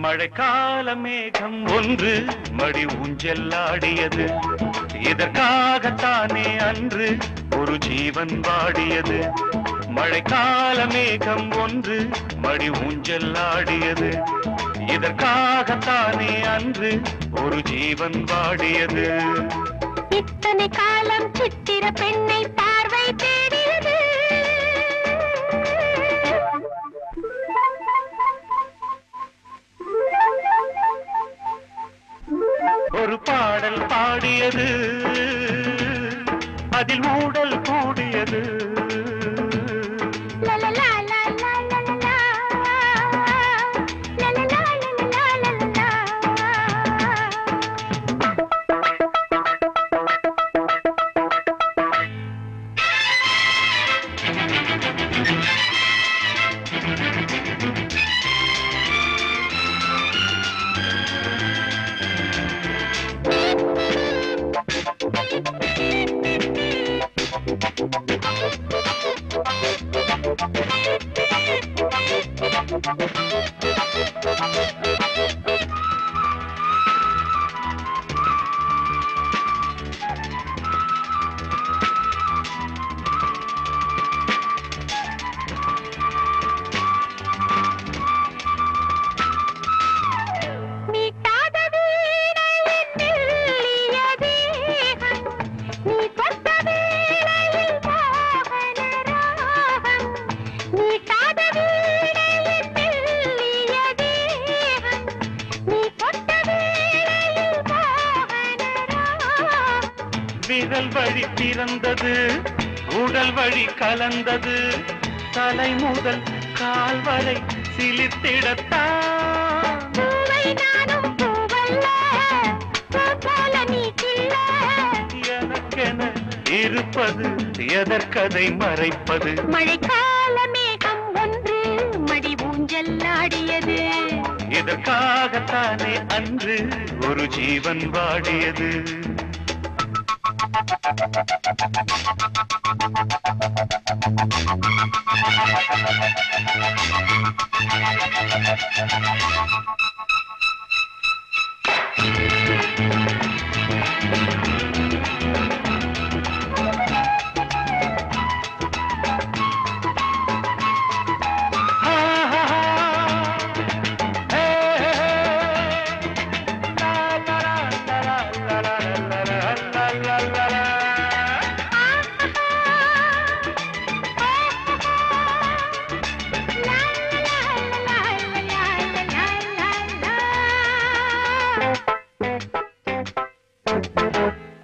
மழைக்கால மேகம் ஒன்று மடி ஊஞ்செல்லாடியது. இதற்காகத்தானே அன்று ஒரு ஜீவன் வாடியது. மழைக்கால மேகம் ஒன்று மடி ஊஞ்செல்லாடியது. இதற்காகத்தானே அன்று ஒரு ஜீவன் வாடியது. இத்தனை காலம் சித்திர பெண்ணை பார்வை தேடியது. ஒரு பாடல் பாடியது, அதில் ஊடல் கூடியது. விரல் வழி பிறந்தது, உடல் வழி கலந்தது. தலை முதல் கால் வரை சிலித்திடத்தான். எனக்கென இருப்பது எதற்கதை மறைப்பது? மழைக்கால மேகம் ஒன்று மடி ஊஞ்செல்லாடியது. இதற்காகத்தானே அன்று ஒரு ஜீவன் வாடியது.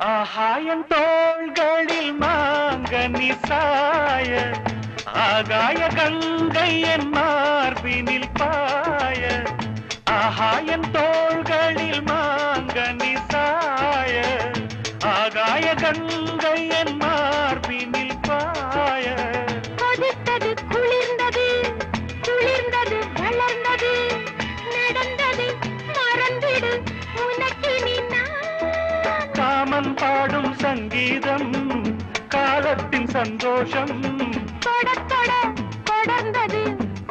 ஆகாயம் தோள்களில் மாங்கனி சாய, ஆகாய கங்கை என் மார்பினில் பாய. ஆகாயம் தோள்களில் மாங்கனி சாய, ஆகாய கங்கை என் மார்பினில் பாய. கொதித்தது, குளிர்ந்தது, குளிர்ந்தது, வளர்ந்தது, நடந்தது, மறந்திடு உனக்கினி நான். காமன் பாடும் சங்கீதம், காலத்தின் சந்தோஷம். தொட தொட தொடர்ந்தது,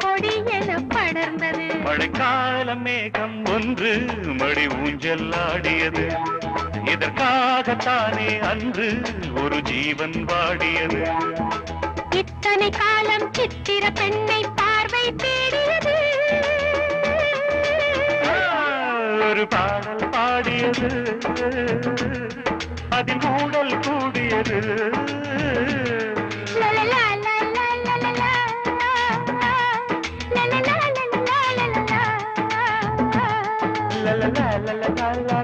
கொடியென படர்ந்தது. மழைக்கால மேகம் ஒன்று மடி ஊஞ்செல்லாடியது. இதற்காகத்தானே அன்று ஒரு ஜீவன் வாடியது. இத்தனை காலம் சித்திர பெண்ணை பார்வை தேடியது. ஒரு பாடல் பாடியது, அதில் ஊடல் கூடியது. la la la la la